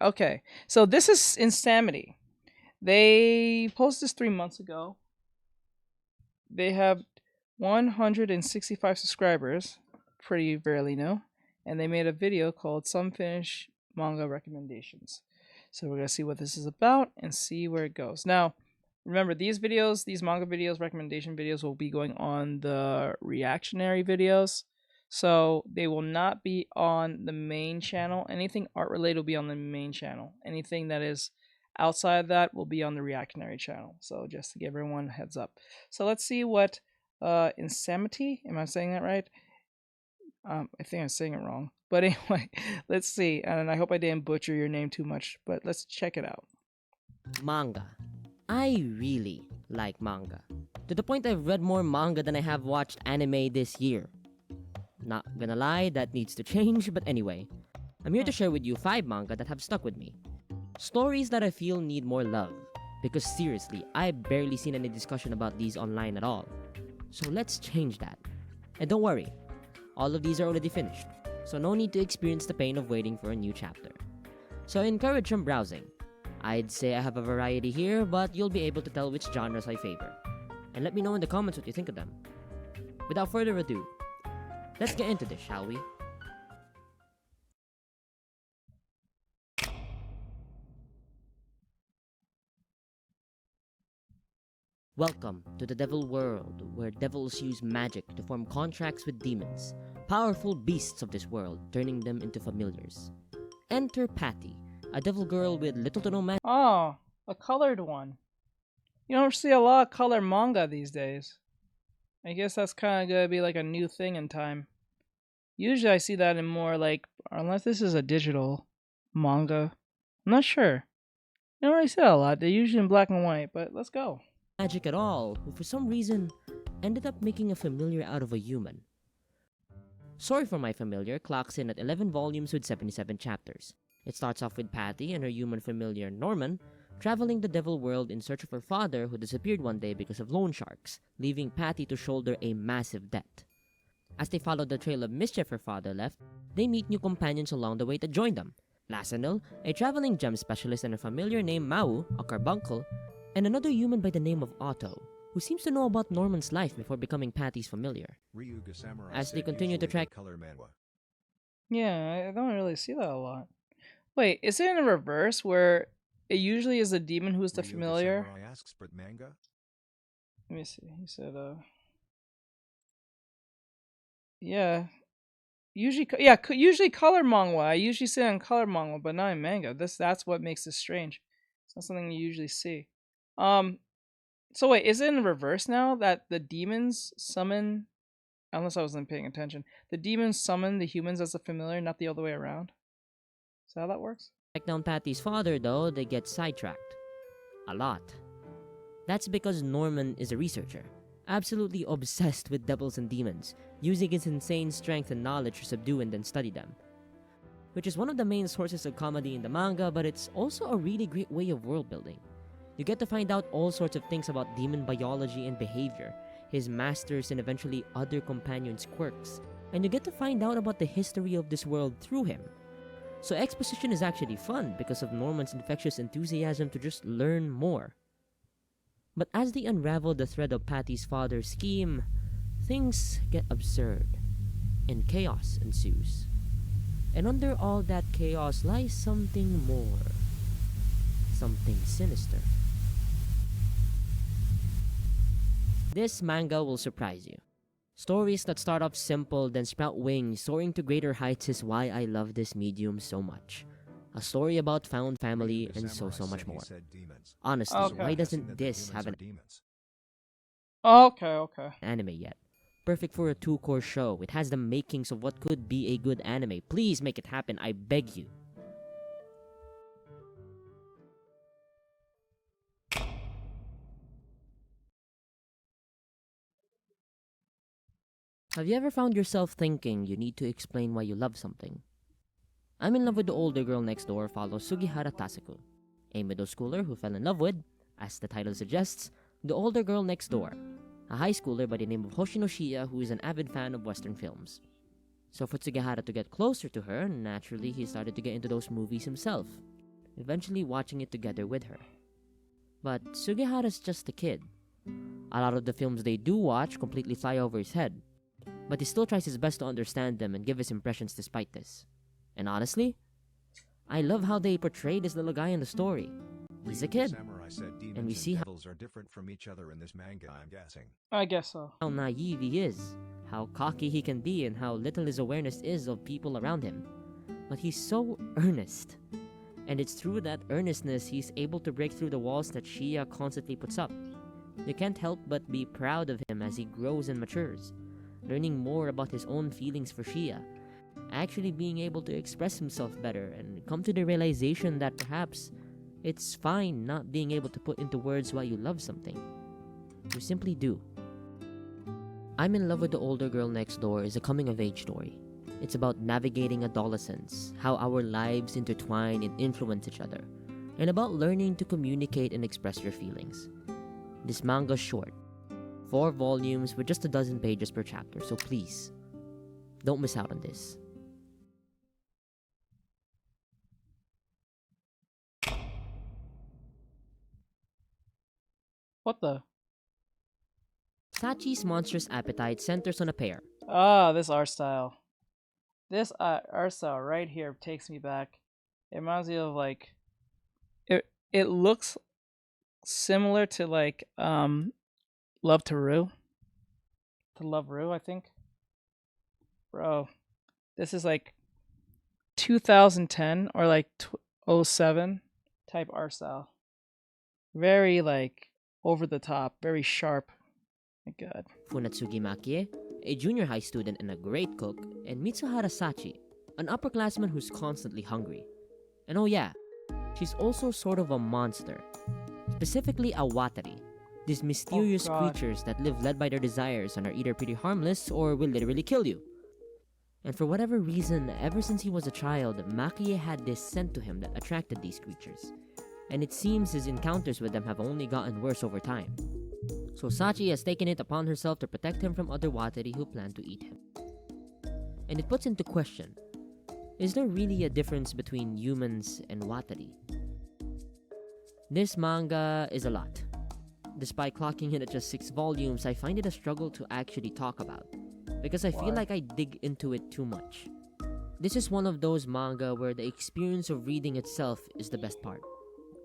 Okay, so this is Insamnity. They posted this 3 months ago. They have 165 subscribers, pretty barely new, and they made a video called Some Finished Manga Recommendations. So we're gonna see what this is about and see where it goes. Now, remember these videos, these manga videos, recommendation videos will be going on the reactionary videos. So they will not be on the main channel. Anything art related will be on the main channel. Anything that is outside of that will be on the reactionary channel. So just to give everyone a heads up. So let's see what Insamity, am I saying that right? I think I'm saying it wrong. But anyway, let's see. And I hope I didn't butcher your name too much, but let's check it out. Manga. I really like manga. To the point I've read more manga than I have watched anime this year. Not gonna lie, that needs to change, but anyway. I'm here to share with you 5 manga that have stuck with me. Stories that I feel need more love. Because seriously, I've barely seen any discussion about these online at all. So let's change that. And don't worry, all of these are already finished. So no need to experience the pain of waiting for a new chapter. So I encourage some browsing. I'd say I have a variety here, but you'll be able to tell which genres I favor. And let me know in the comments what you think of them. Without further ado, let's get into this, shall we? Welcome to the Devil World, where devils use magic to form contracts with demons, powerful beasts of this world, turning them into familiars. Enter Patty, a devil girl with little to no magic. Oh, a colored one. You don't see a lot of color manga these days. I guess that's kind of gonna be like a new thing in time. Usually I see that in more like, unless this is a digital manga. I'm not sure. You don't really see that a lot. They're usually in black and white, but let's go. Magic at all, who for some reason ended up making a familiar out of a human. Sorry for My Familiar clocks in at 11 volumes with 77 chapters. It starts off with Patty and her human familiar Norman traveling the devil world in search of her father who disappeared one day because of loan sharks, leaving Patty to shoulder a massive debt. As they follow the trail of mischief her father left, they meet new companions along the way to join them. Lasanil, a traveling gem specialist, and a familiar named Mau, a carbuncle, and another human by the name of Otto, who seems to know about Norman's life before becoming Patty's familiar. As they continue to track, Yeah, I don't really see that a lot. Wait, is it in reverse where it usually is the demon who's the familiar? Let me see. He said, yeah. Usually, usually color manga. I usually see it in color manga, but not in manga. That's what makes this strange. It's not something you usually see. Um, so wait, is it in reverse now that the demons summon? Unless I wasn't paying attention, the demons summon the humans as a familiar, not the other way around. Is that how that works? down Patty's father, though, they get sidetracked. A lot. That's because Norman is a researcher, absolutely obsessed with devils and demons, using his insane strength and knowledge to subdue and then study them. Which is one of the main sources of comedy in the manga, but it's also a really great way of world building. You get to find out all sorts of things about demon biology and behavior, his masters and eventually other companions' quirks, and you get to find out about the history of this world through him. So exposition is actually fun because of Norman's infectious enthusiasm to just learn more. But as they unravel the thread of Patty's father's scheme, things get absurd, and chaos ensues. And under all that chaos lies something more. Something sinister. This manga will surprise you. Stories that start off simple then sprout wings, soaring to greater heights is why I love this medium so much. A story about found family and so much more. Honestly, Okay. why doesn't this have an Okay. anime yet? Perfect for a 2-course show. It has the makings of what could be a good anime. Please make it happen, I beg you. Have you ever found yourself thinking you need to explain why you love something? I'm in love with the older girl next door follows Sugihara Taseku, a middle schooler who fell in love with, as the title suggests, the older girl next door, a high schooler by the name of Hoshino Shia who is an avid fan of Western films. So for Sugihara to get closer to her, naturally he started to get into those movies himself. eventually watching it together with her. But Sugihara's just a kid. A lot of the films they do watch completely fly over his head, but he still tries his best to understand them and give his impressions despite this. And honestly, I love how they portray this little guy in the story. He's a kid, and we see devils are different from each other in this manga, I'm guessing. I guess so. how naive he is, how cocky he can be, and how little his awareness is of people around him. But he's so earnest. And it's through that earnestness he's able to break through the walls that Shia constantly puts up. You can't help but be proud of him as he grows and matures, learning more about his own feelings for Shia, actually being able to express himself better, and come to the realization that perhaps it's fine not being able to put into words why you love something. You simply do. I'm in Love with the Older Girl Next Door is a coming-of-age story. It's about navigating adolescence, how our lives intertwine and influence each other, and about learning to communicate and express your feelings. This manga's short, 4 volumes with just a dozen pages per chapter, so please, don't miss out on this. What the? Sachi's monstrous appetite centers on a pair. Ah, this art style. This art style right here takes me back. It reminds me of like, it looks similar to like Love to Rue. To Love Rue, I think. Bro, this is like 2010 or like 07 type art style. Very like over the top, very sharp. My God. Funatsugi Makie, a junior high student and a great cook, and Mitsuhara Sachi, an upperclassman who's constantly hungry. And oh yeah, she's also sort of a monster. Specifically a Watari, these mysterious creatures that live led by their desires and are either pretty harmless or will literally kill you. And for whatever reason, ever since he was a child, Makie had this scent to him that attracted these creatures. And it seems his encounters with them have only gotten worse over time. So Sachi has taken it upon herself to protect him from other Watari who plan to eat him. And it puts into question, is there really a difference between humans and Watari? This manga is a lot. Despite clocking in at just 6 volumes, I find it a struggle to actually talk about, because I feel like I dig into it too much. This is one of those manga where the experience of reading itself is the best part.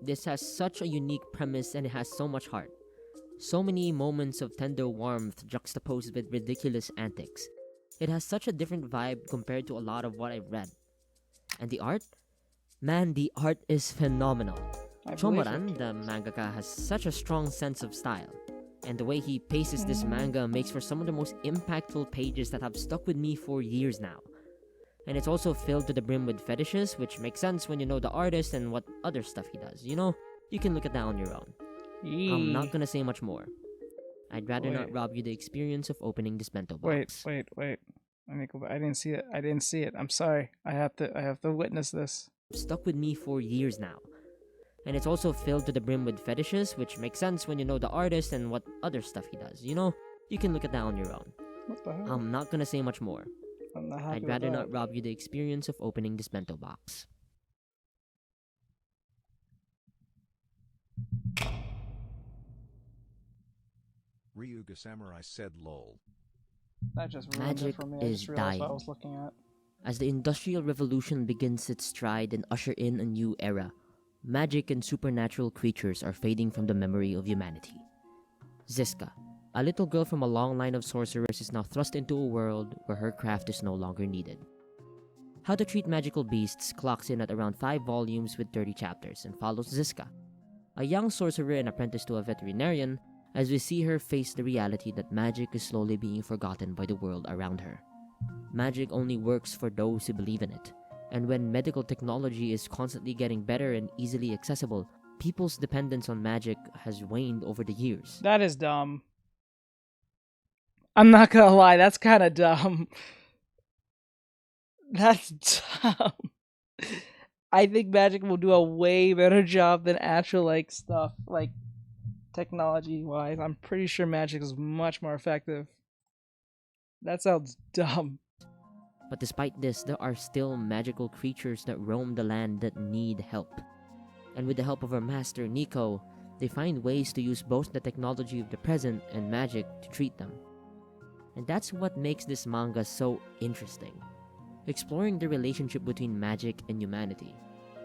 This has such a unique premise and it has so much heart. So many moments of tender warmth juxtaposed with ridiculous antics. It has such a different vibe compared to a lot of what I've read. And the art? Man, the art is phenomenal. Chomaran, the mangaka, has such a strong sense of style. And the way he paces this manga makes for some of the most impactful pages that have stuck with me for years now. And it's also filled to the brim with fetishes, which makes sense when you know the artist and what other stuff he does. You know, you can look at that on your own. I'm not gonna say much more. I'd rather not rob you the experience of opening this bento box. Wait. Let me go back. I didn't see it. I'm sorry. I have to witness this. Stuck with me for years now. And it's also filled to the brim with fetishes, which makes sense when you know the artist and what other stuff he does. You know, you can look at that on your own. What the hell? I'm not gonna say much more. I'm not happy I'd with rather that. not rob you the experience of opening this bento box. Ryuga Samurai said lol. That just ruined Magic it for me. I is just realized what I dying. was looking at. As the Industrial Revolution begins its stride and usher in a new era, magic and supernatural creatures are fading from the memory of humanity. Ziska, a little girl from a long line of sorcerers, is now thrust into a world where her craft is no longer needed. How to Treat Magical Beasts clocks in at around 5 volumes with 30 chapters and follows Ziska, a young sorcerer and apprentice to a veterinarian, as we see her face the reality that magic is slowly being forgotten by the world around her. Magic only works for those who believe in it, and when medical technology is constantly getting better and easily accessible, people's dependence on magic has waned over the years. That is dumb. I'm not gonna lie, that's kind of dumb. That's dumb. I think magic will do a way better job than actual like stuff, like technology wise. I'm pretty sure magic is much more effective. That sounds dumb. But despite this, there are still magical creatures that roam the land that need help. And with the help of her master, Nico, they find ways to use both the technology of the present and magic to treat them. And that's what makes this manga so interesting. Exploring the relationship between magic and humanity.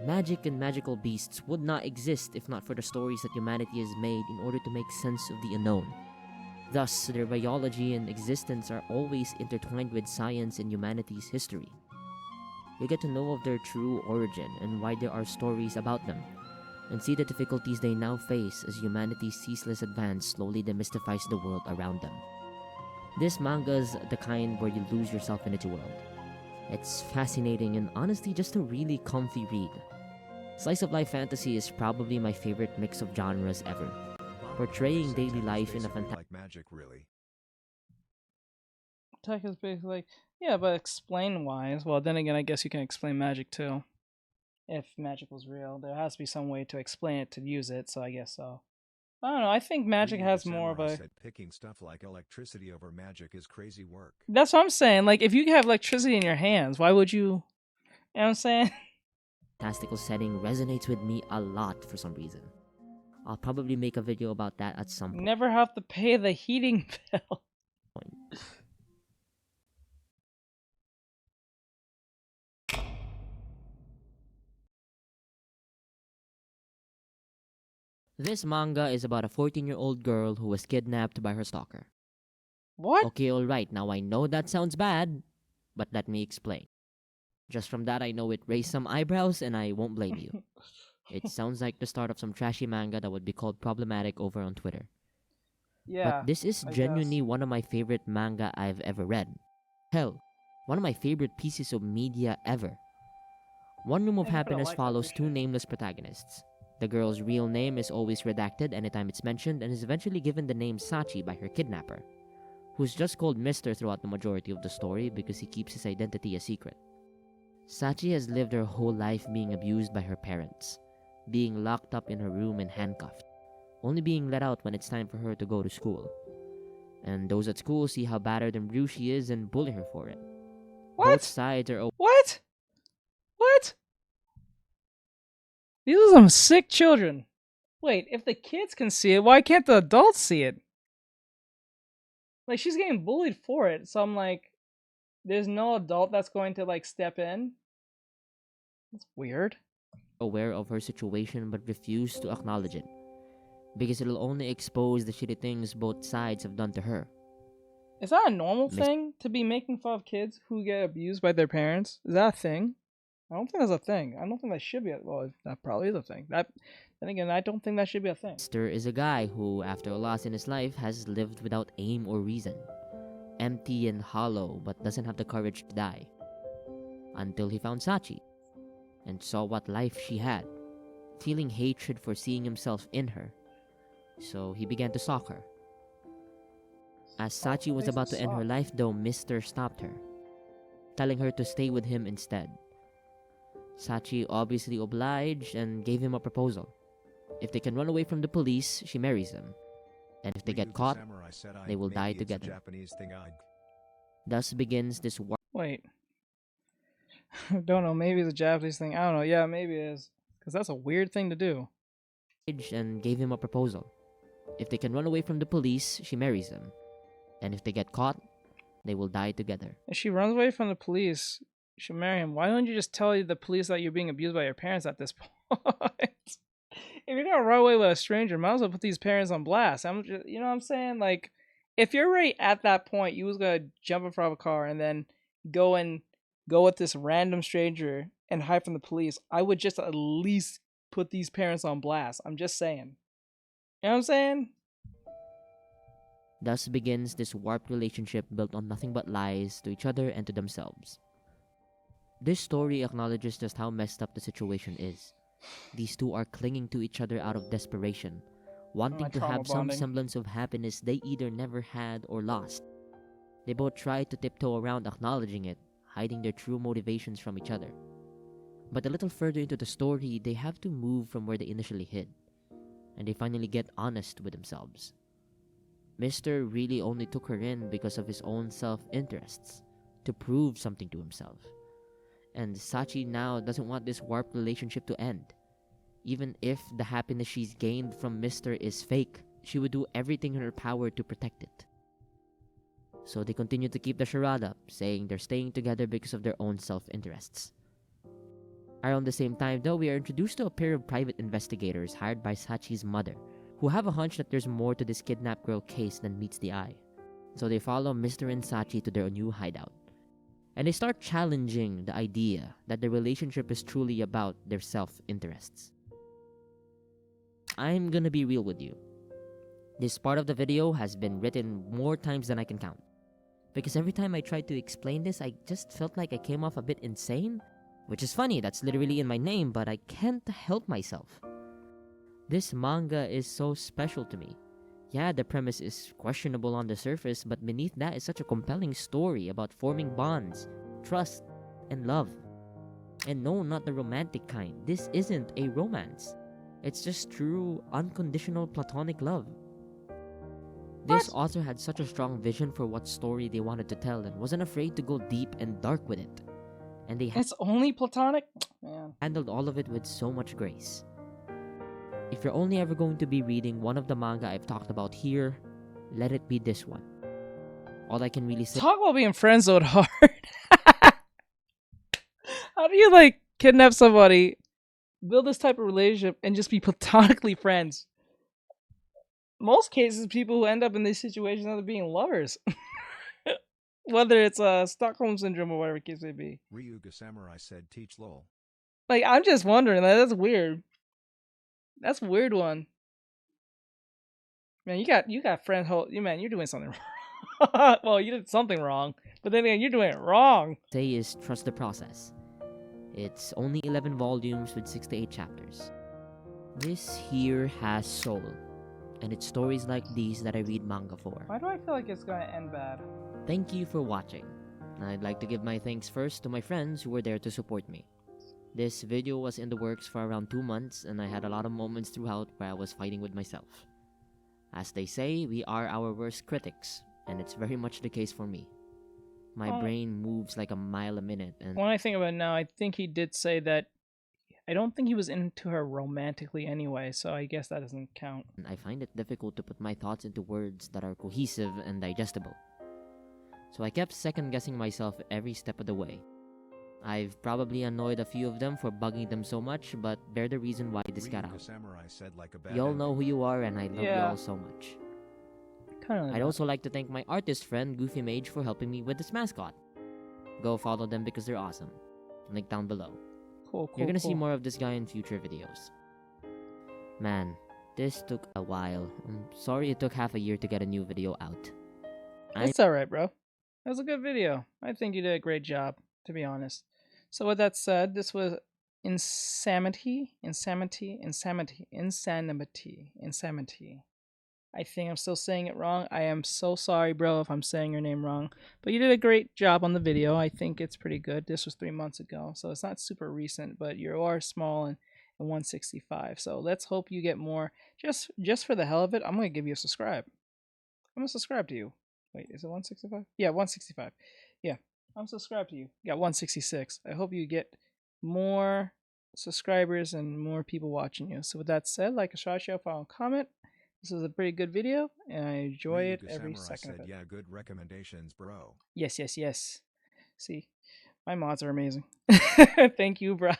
Magic and magical beasts would not exist if not for the stories that humanity has made in order to make sense of the unknown. Thus, their biology and existence are always intertwined with science and humanity's history. You get to know of their true origin and why there are stories about them, and see the difficulties they now face as humanity's ceaseless advance slowly demystifies the world around them. This manga's the kind where you lose yourself in its world. It's fascinating and honestly just a really comfy read. Slice of life fantasy is probably my favorite mix of genres ever, portraying daily life in a fantastic like magic, really. Tech is basically like, yeah, but explain wise. Well, then again, I guess you can explain magic too. If magic was real, there has to be some way to explain it to use it. So I guess so. I don't know. I think magic Ryuga has more of Samurai a. said picking stuff like electricity over magic is crazy work. That's what I'm saying. Like, if you have electricity in your hands, why would you? You know what I'm saying? fantastical setting resonates with me a lot for some reason. I'll probably make a video about that at some You point. never have to pay the heating bill. This manga is about a 14-year-old girl who was kidnapped by her stalker. What? Okay, alright, now I know that sounds bad, but let me explain. Just from that, I know it raised some eyebrows, and I won't blame you. It sounds like the start of some trashy manga that would be called problematic over on Twitter. Yeah. But this is I genuinely guess. one of my favorite manga I've ever read. Hell, one of my favorite pieces of media ever. One Room of Yeah, you better Happiness like that follows two shit. nameless protagonists. The girl's real name is always redacted anytime it's mentioned and is eventually given the name Sachi by her kidnapper, who's just called Mister throughout the majority of the story because he keeps his identity a secret. Sachi has lived her whole life being abused by her parents, being locked up in her room and handcuffed, only being let out when it's time for her to go to school. And those at school see how battered and bruised she is and bully her for it. Both What? sides are What? What? These are some sick children. Wait, if the kids can see it, why can't the adults see it? Like, she's getting bullied for it, so I'm like, there's no adult that's going to, like, step in? That's weird. aware of her situation but refuse to acknowledge it, because it'll only expose the shitty things both sides have done to her. Is that a normal Miss- thing to be making fun of kids who get abused by their parents? Is that a thing? I don't think that's a thing. I don't think that should be a well, that probably is a thing. Then again, I don't think that should be a thing. Mister is a guy who, after a loss in his life, has lived without aim or reason, empty and hollow, but doesn't have the courage to die. Until he found Sachi, and saw what life she had, feeling hatred for seeing himself in her. So he began to stalk her. As Sachi was makes about him to end her soft? life though, Mister stopped her, telling her to stay with him instead. Sachi obviously obliged and gave him a proposal. If they can run away from the police, she marries him. And if they get Ryuga caught, Samurai said they will die maybe it's a together. Japanese thing Thus begins this Wait. Don't know. Maybe it's a Japanese thing. I don't know. Yeah, maybe it is. Because that's a weird thing to do. and gave him a proposal. If they can run away from the police, she marries him. And if they get caught, they will die together. If she runs away from the police, you should marry him. Why don't you just tell the police that you're being abused by your parents at this point? If you're gonna run away with a stranger, might as well put these parents on blast. I'm just, you know what I'm saying? Like, if you're right at that point, you was gonna jump in front of a car and then go with this random stranger and hide from the police. I would just at least put these parents on blast. I'm just saying. You know what I'm saying? Thus begins this warped relationship built on nothing but lies to each other and to themselves. This story acknowledges just how messed up the situation is. These two are clinging to each other out of desperation, wanting Like to trauma have some bonding. semblance of happiness they either never had or lost. They both try to tiptoe around acknowledging it, hiding their true motivations from each other. But a little further into the story, they have to move from where they initially hid, and they finally get honest with themselves. Mister really only took her in because of his own self-interests, to prove something to himself. And Sachi now doesn't want this warped relationship to end, Even if the happiness she's gained from Mr. is fake, she would do everything in her power to protect it. So they continue to keep the charade up, saying they're staying together because of their own self-interests. Around the same time though, we are introduced to a pair of private investigators hired by Sachi's mother, who have a hunch that there's more to this kidnapped girl case than meets the eye. So they follow Mr. and Sachi to their new hideout. And they start challenging the idea that the relationship is truly about their self-interests. I'm gonna be real with you. This part of the video has been written more times than I can count. Because every time I tried to explain this, I just felt like I came off a bit insane. Which is funny, that's literally in my name, but I can't help myself. This manga is so special to me. Yeah, the premise is questionable on the surface, but beneath that is such a compelling story about forming bonds, trust, and love. And no, not the romantic kind. This isn't a romance. It's just true, unconditional platonic love. This author had such a strong vision for what story they wanted to tell and wasn't afraid to go deep and dark with it. And they It's only platonic? Man. handled all of it with so much grace. If you're only ever going to be reading one of the manga I've talked about here, let it be this one. All I can really say... Talk about being friend-zoned hard. How do you, like, kidnap somebody, build this type of relationship, and just be platonically friends? Most cases, people who end up in these situations end up being lovers. Whether it's Stockholm Syndrome or whatever case may be. Ryuga Samurai said teach lol. Like, I'm just wondering, like, that's weird. That's a weird one. Man, you got friend hold. Man, you're doing something wrong. Well, you did something wrong, but then again, you're doing it wrong. Say is trust the process. It's only 11 volumes with 6 to 8 chapters. This here has soul, and it's stories like these that I read manga for. Why do I feel like it's gonna end bad? Thank you for watching. I'd like to give my thanks first to my friends who were there to support me. This video was in the works for around 2 months, and I had a lot of moments throughout where I was fighting with myself. As they say, we are our worst critics, and it's very much the case for me. My brain moves like a mile a minute, and when I think about it now, I think he did say that. I don't think he was into her romantically anyway, so I guess that doesn't count. I find it difficult to put my thoughts into words that are cohesive and digestible. So I kept second-guessing myself every step of the way. I've probably annoyed a few of them for bugging them so much, but they're the reason why this got out. Samurai said like a bad Y'all know who you are, and I love Yeah. y'all so much. Kind I'd also like to thank my artist friend Goofy Mage for helping me with this mascot. Go follow them because they're awesome. Link down below. cool. You're gonna see more of this guy in future videos. Man, this took a while. I'm sorry it took half a year to get a new video out. It's alright, bro. That was a good video. I think you did a great job, to be honest. So with that said, this was Insanity. I think I'm still saying it wrong. I am so sorry, bro, if I'm saying your name wrong. But you did a great job on the video. I think it's pretty good. This was 3 months ago, so it's not super recent, but you are small and 165. So let's hope you get more. Just for the hell of it, I'm going to give you a subscribe. I'm going to subscribe to you. Wait, is it 165? Yeah, 165. Yeah, I'm subscribed to you. You got 166. I hope you get more subscribers and more people watching you. So with that said, like a shot, share, follow, and comment. This is a pretty good video, and I enjoy it every second of it. Yeah, good recommendations, bro. Yes. See, my mods are amazing. Thank you, Bri.